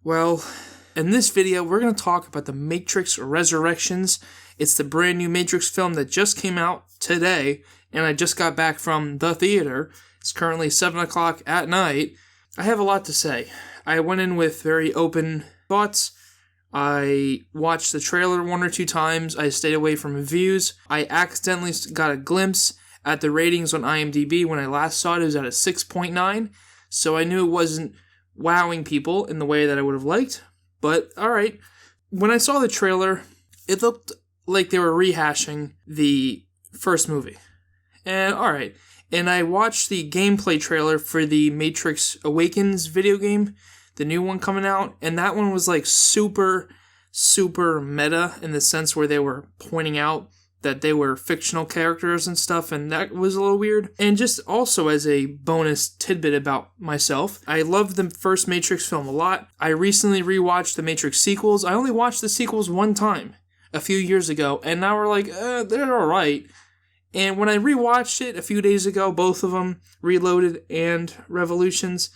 Well, in this video, we're going to talk about The Matrix Resurrections. It's the brand new Matrix film that just came out today, and I just got back from the theater. It's currently 7 o'clock at night. I have a lot to say. I went in with very open thoughts. I watched the trailer 1 or 2 times. I stayed away from reviews. I accidentally got a glimpse at the ratings on IMDb. When I last saw it, it was at a 6.9, so I knew it wasn't wowing people in the way that I would have liked. But, alright. When I saw the trailer, it looked like they were rehashing the first movie. And, alright. And I watched the gameplay trailer for the Matrix Awakens video game, the new one coming out, and that one was like super, super meta in the sense where they were pointing out that they were fictional characters and stuff, and that was a little weird. And just also as a bonus tidbit about myself, I loved the first Matrix film a lot. I recently rewatched the Matrix sequels. I only watched the sequels one time a few years ago, and now we're like, they're alright. And when I rewatched it a few days ago, both of them, Reloaded and Revolutions,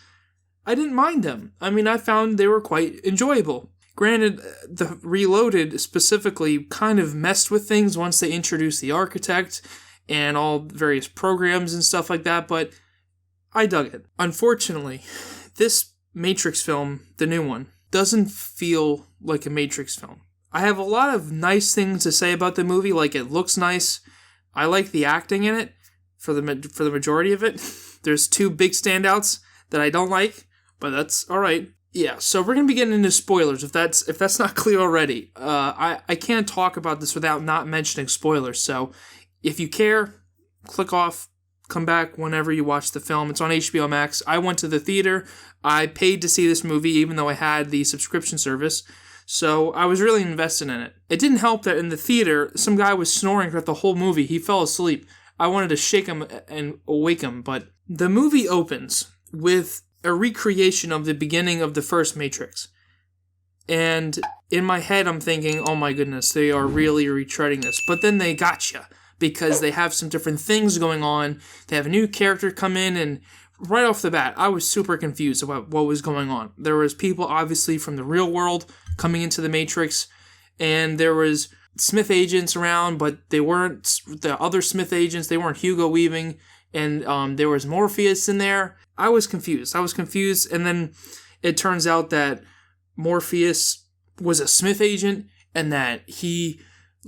I didn't mind them. I mean, I found they were quite enjoyable. Granted, the Reloaded specifically kind of messed with things once they introduced the architect and all various programs and stuff like that, but I dug it. Unfortunately, this Matrix film, the new one, doesn't feel like a Matrix film. I have a lot of nice things to say about the movie, like it looks nice. I like the acting in it for the majority of it. There's 2 big standouts that I don't like, but that's alright. Yeah, so we're going to be getting into spoilers, if that's not clear already. I can't talk about this without not mentioning spoilers, so if you care, click off, come back whenever you watch the film. It's on HBO Max. I went to the theater. I paid to see this movie, even though I had the subscription service, so I was really invested in it. It didn't help that in the theater, some guy was snoring throughout the whole movie. He fell asleep. I wanted to shake him and awake him, but the movie opens with a recreation of the beginning of the first Matrix. And in my head, I'm thinking, oh my goodness, they are really retreading this. But then they gotcha, because they have some different things going on. They have a new character come in, and right off the bat, I was super confused about what was going on. There was people, obviously, from the real world coming into the Matrix, and there was Smith agents around, but they weren't the other Smith agents. They weren't Hugo Weaving, and there was Morpheus in there. I was confused, and then it turns out that Morpheus was a Smith agent, and that he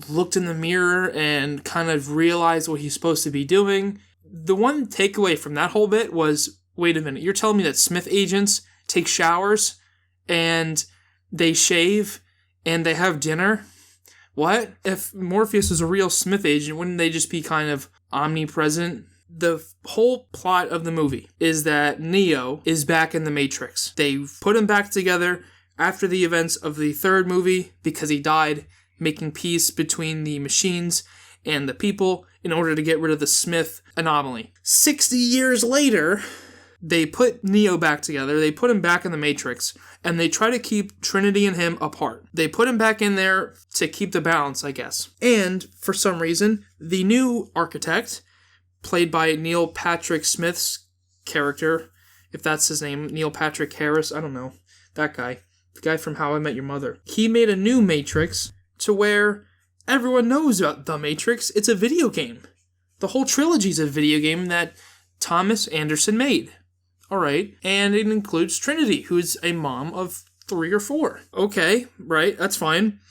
looked in the mirror and kind of realized what he's supposed to be doing. The one takeaway from that whole bit was, wait a minute, you're telling me that Smith agents take showers, and they shave, and they have dinner? What? If Morpheus was a real Smith agent, wouldn't they just be kind of omnipresent? The whole plot of the movie is that Neo is back in the Matrix. They put him back together after the events of the third movie because he died, making peace between the machines and the people in order to get rid of the Smith anomaly. 60 years later, they put Neo back together, they put him back in the Matrix, and they try to keep Trinity and him apart. They put him back in there to keep the balance, I guess. And, for some reason, the new architect, played by Neil Patrick Smith's character, if that's his name, Neil Patrick Harris, I don't know, that guy, the guy from How I Met Your Mother. He made a new Matrix to where everyone knows about The Matrix. It's a video game. The whole trilogy's a video game that Thomas Anderson made. Alright, and it includes Trinity, who's a mom of 3 or 4. Okay, right, that's fine.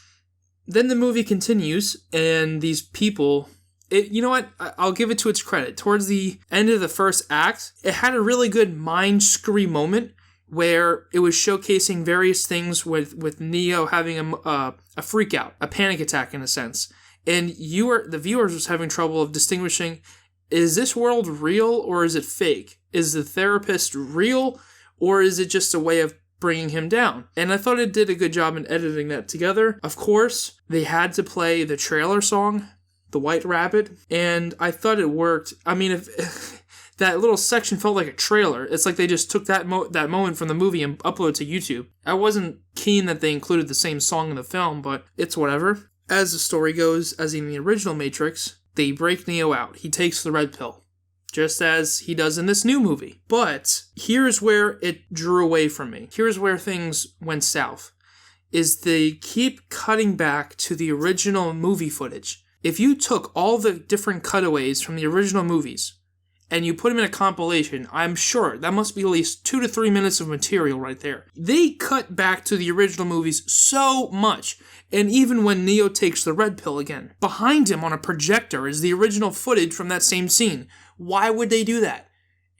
Then the movie continues, and these people... you know what? I'll give it to its credit. Towards the end of the first act, it had a really good mind-screw moment where it was showcasing various things with Neo having a freak out, a panic attack in a sense. And the viewers was having trouble of distinguishing, is this world real or is it fake? Is the therapist real or is it just a way of bringing him down? And I thought it did a good job in editing that together. Of course, they had to play the trailer song, The White Rabbit, and I thought it worked. I mean, if that little section felt like a trailer. It's like they just took that moment from the movie and uploaded to YouTube. I wasn't keen that they included the same song in the film, but it's whatever. As the story goes, as in the original Matrix, they break Neo out. He takes the red pill. just as he does in this new movie. But here's where it drew away from me. Here's where things went south, is they keep cutting back to the original movie footage. If you took all the different cutaways from the original movies and you put them in a compilation, I'm sure that must be at least 2 to 3 minutes of material right there. They cut back to the original movies so much. And even when Neo takes the red pill again, behind him on a projector is the original footage from that same scene. Why would they do that?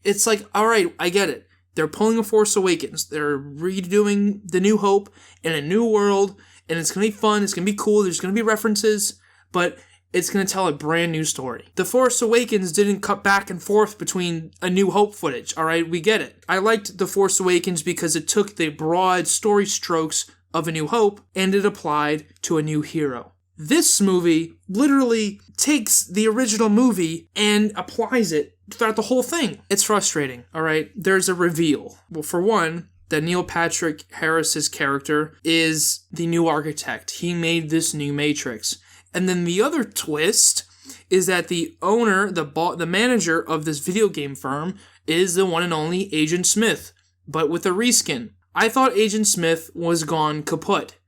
It's like, alright, I get it. They're pulling a Force Awakens. They're redoing The New Hope in a new world, and it's going to be fun, it's going to be cool, there's going to be references, but it's going to tell a brand new story. The Force Awakens didn't cut back and forth between A New Hope footage, alright? We get it. I liked The Force Awakens because it took the broad story strokes of A New Hope and it applied to a new hero. This movie literally takes the original movie and applies it throughout the whole thing. It's frustrating, alright? There's a reveal. Well, for one, that Neil Patrick Harris's character is the new architect. He made this new Matrix. And then the other twist is that the owner, the manager of this video game firm is the one and only Agent Smith, but with a reskin. I thought Agent Smith was gone kaput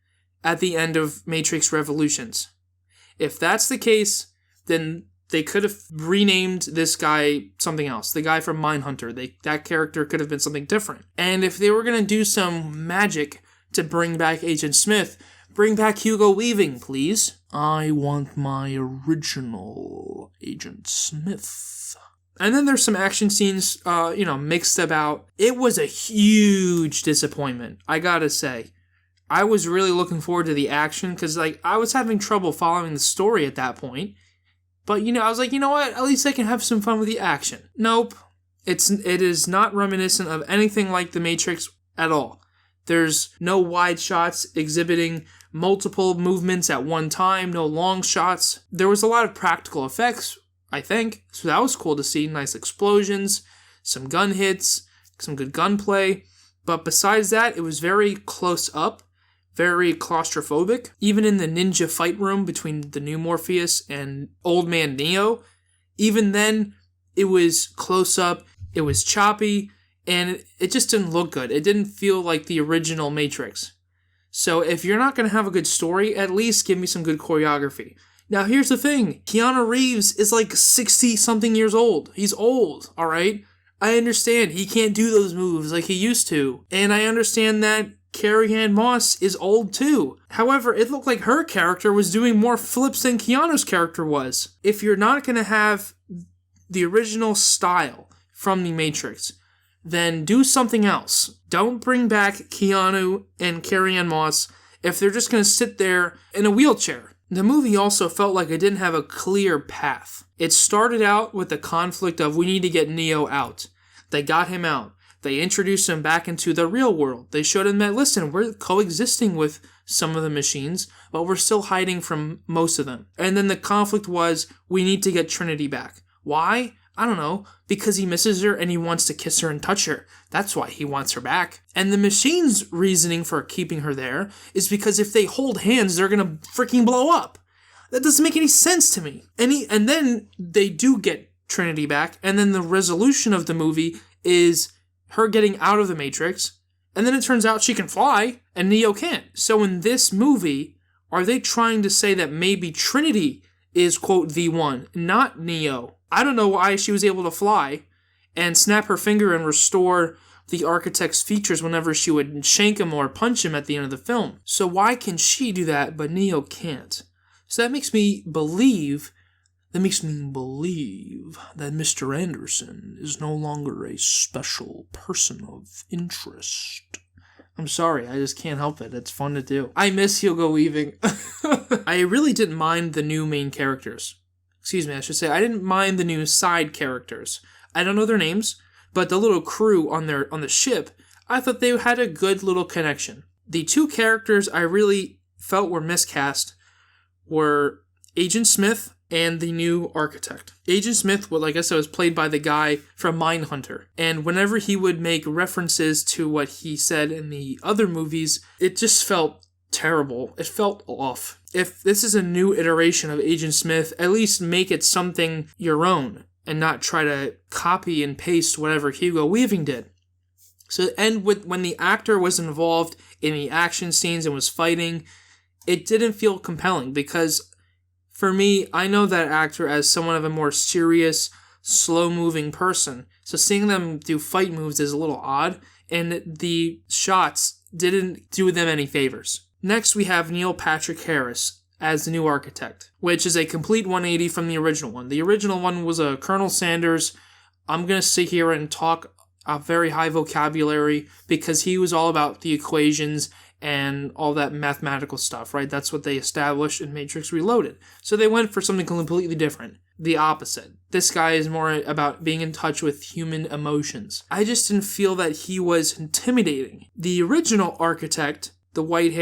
at the end of Matrix Revolutions. If that's the case, then they could have renamed this guy something else. The guy from Mindhunter. That character could have been something different. And if they were going to do some magic to bring back Agent Smith, bring back Hugo Weaving, please. I want my original Agent Smith. And then there's some action scenes, mixed about. It was a huge disappointment, I gotta say. I was really looking forward to the action, because, I was having trouble following the story at that point. But, I was like, you know what? At least I can have some fun with the action. Nope. It is not reminiscent of anything like The Matrix at all. There's no wide shots exhibiting multiple movements at one time, no long shots. There was a lot of practical effects, I think, so that was cool to see. Nice explosions, some gun hits, some good gunplay. But besides that, it was very close up, very claustrophobic. Even in the ninja fight room between the new Morpheus and Old Man Neo, even then, it was close up, it was choppy, and it just didn't look good. It didn't feel like the original Matrix. So if you're not going to have a good story, at least give me some good choreography. Now here's the thing. Keanu Reeves is 60-something years old. He's old, alright? I understand he can't do those moves like he used to. And I understand that Carrie-Anne Moss is old too. However, it looked like her character was doing more flips than Keanu's character was. If you're not going to have the original style from The Matrix, then do something else. Don't bring back Keanu and Carrie-Anne Moss if they're just going to sit there in a wheelchair. The movie also felt like it didn't have a clear path. It started out with the conflict of we need to get Neo out. They got him out. They introduced him back into the real world. They showed him that, listen, we're coexisting with some of the machines, but we're still hiding from most of them. And then the conflict was we need to get Trinity back. Why? I don't know, because he misses her and he wants to kiss her and touch her. That's why he wants her back. And the machine's reasoning for keeping her there is because if they hold hands, they're gonna freaking blow up. That doesn't make any sense to me. And then they do get Trinity back, and then the resolution of the movie is her getting out of the Matrix, and then it turns out she can fly, and Neo can't. So in this movie, are they trying to say that maybe Trinity is, quote, the one, not Neo? I don't know why she was able to fly and snap her finger and restore the architect's features whenever she would shank him or punch him at the end of the film. So why can she do that, but Neo can't? So that makes me believe that Mr. Anderson is no longer a special person of interest. I'm sorry, I just can't help it. It's fun to do. I miss Hugo Weaving. I really didn't mind the new main characters. Excuse me, I should say, I didn't mind the new side characters. I don't know their names, but the little crew on the ship, I thought they had a good little connection. The two characters I really felt were miscast were Agent Smith and the new architect. Agent Smith, like I said, was played by the guy from Mindhunter. And whenever he would make references to what he said in the other movies, it just felt terrible. It felt off. If this is a new iteration of Agent Smith, at least make it something your own. and not try to copy and paste whatever Hugo Weaving did. So it ended with when the actor was involved in the action scenes and was fighting, it didn't feel compelling because for me, I know that actor as someone of a more serious, slow-moving person. So seeing them do fight moves is a little odd, and the shots didn't do them any favors. Next, we have Neil Patrick Harris as the new architect, which is a complete 180 from the original one. The original one was a Colonel Sanders. I'm going to sit here and talk a very high vocabulary because he was all about the equations and all that mathematical stuff, right? That's what they established in Matrix Reloaded. So they went for something completely different. The opposite. This guy is more about being in touch with human emotions. I just didn't feel that he was intimidating. The original architect, the white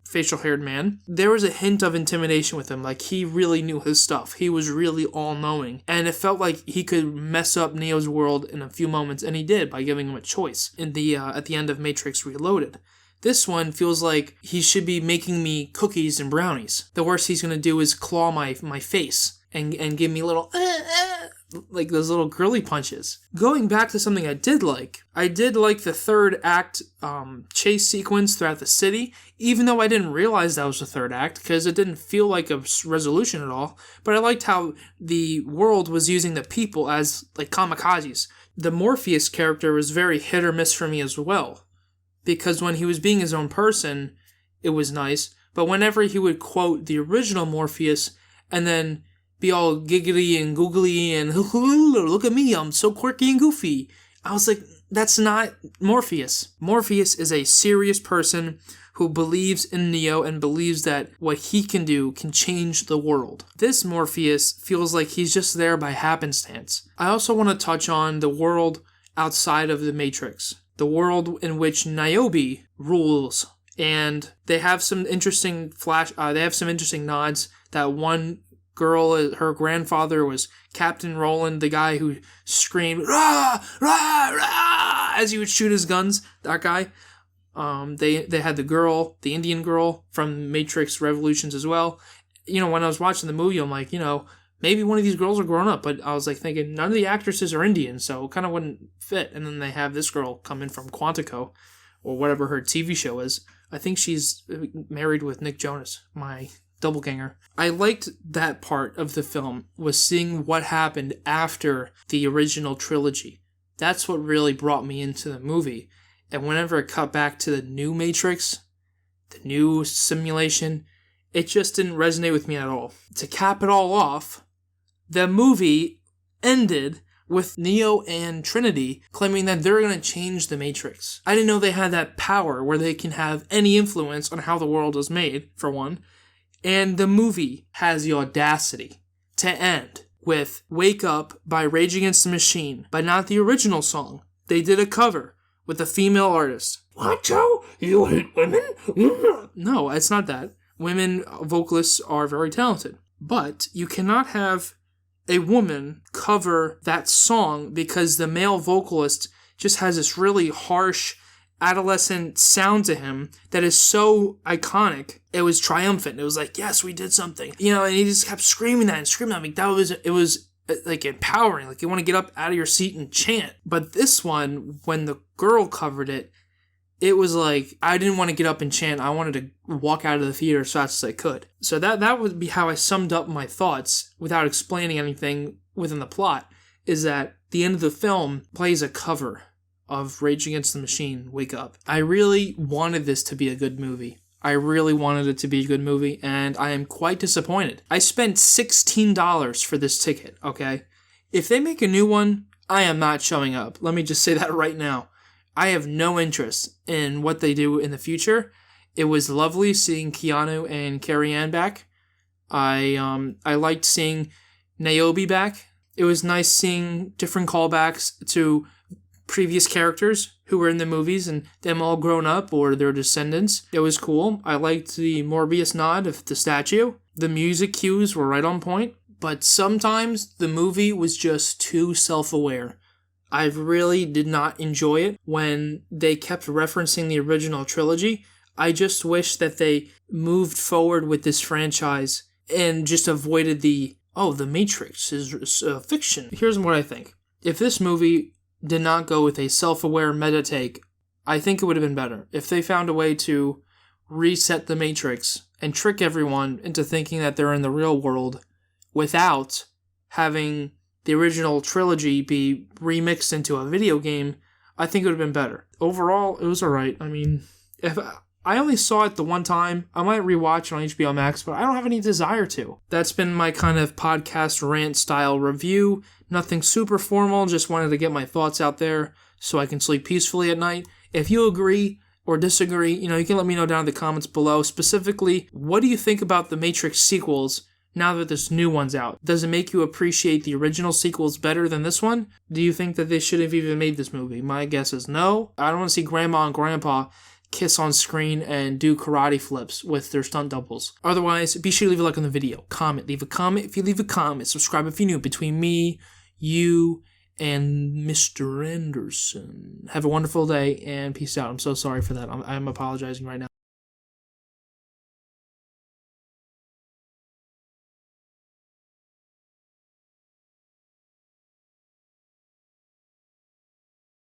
facial haired man, there was a hint of intimidation with him. Like, he really knew his stuff. He was really all-knowing. And it felt like he could mess up Neo's world in a few moments, and he did by giving him a choice at the end of Matrix Reloaded. This one feels like he should be making me cookies and brownies. The worst he's going to do is claw my face and give me little, like those little girly punches. Going back to something I did like the third act chase sequence throughout the city, even though I didn't realize that was the third act because it didn't feel like a resolution at all. But I liked how the world was using the people as like kamikazes. The Morpheus character was very hit or miss for me as well. Because when he was being his own person, it was nice. But whenever he would quote the original Morpheus and then be all giggly and googly and look at me, I'm so quirky and goofy, I was like, that's not Morpheus. Morpheus is a serious person who believes in Neo and believes that what he can do can change the world. This Morpheus feels like he's just there by happenstance. I also want to touch on the world outside of the Matrix. The world in which Niobe rules, and they have some interesting nods. That one girl, her grandfather was Captain Roland, the guy who screamed "Rah, rah, rah" as he would shoot his guns. That guy. They had the Indian girl from Matrix Revolutions as well. You know, when I was watching the movie, I'm like, maybe one of these girls are grown up, but I was like thinking none of the actresses are Indian, so it kind of wouldn't fit. And then they have this girl come in from Quantico, or whatever her TV show is. I think she's married with Nick Jonas, my doppelganger. I liked that part of the film, was seeing what happened after the original trilogy. That's what really brought me into the movie. And whenever it cut back to the new Matrix, the new simulation, it just didn't resonate with me at all. To cap it all off, the movie ended with Neo and Trinity claiming that they're going to change the Matrix. I didn't know they had that power where they can have any influence on how the world is made, for one. And the movie has the audacity to end with Wake Up by Rage Against the Machine, but not the original song. They did a cover with a female artist. What, Joe? You hate women? No, it's not that. Women vocalists are very talented. But you cannot have a woman cover that song because the male vocalist just has this really harsh adolescent sound to him that is so iconic. It was triumphant. It was like, yes, we did something. And he just kept screaming that and screaming that. It was like empowering. Like you want to get up out of your seat and chant. But this one, when the girl covered it, it was like, I didn't want to get up and chant. I wanted to walk out of the theater as fast as I could. So that would be how I summed up my thoughts without explaining anything within the plot, is that the end of the film plays a cover of Rage Against the Machine, Wake Up. I really wanted this to be a good movie. And I am quite disappointed. I spent $16 for this ticket, okay? If they make a new one, I am not showing up. Let me just say that right now. I have no interest in what they do in the future. It was lovely seeing Keanu and Carrie-Anne back. I liked seeing Niobe back. It was nice seeing different callbacks to previous characters who were in the movies and them all grown up or their descendants. It was cool. I liked the Morpheus nod of the statue. The music cues were right on point. But sometimes the movie was just too self-aware. I really did not enjoy it when they kept referencing the original trilogy. I just wish that they moved forward with this franchise and just avoided the oh, The Matrix is fiction. Here's what I think. If this movie did not go with a self-aware meta take, I think it would have been better. If they found a way to reset the Matrix and trick everyone into thinking that they're in the real world without having the original trilogy be remixed into a video game, I think it would have been better. Overall, it was alright. I mean, if I only saw it the one time, I might rewatch it on HBO Max, but I don't have any desire to. That's been my kind of podcast rant style review. Nothing super formal, just wanted to get my thoughts out there so I can sleep peacefully at night. If you agree or disagree, you can let me know down in the comments below. Specifically, what do you think about the Matrix sequels now that this new one's out? Does it make you appreciate the original sequels better than this one? Do you think that they should have even made this movie? My guess is no. I don't want to see Grandma and Grandpa kiss on screen and do karate flips with their stunt doubles. Otherwise, be sure to leave a like on the video. Leave a comment if you leave a comment. Subscribe if you're new. Between me, you, and Mr. Anderson. Have a wonderful day, and peace out. I'm so sorry for that. I'm apologizing right now.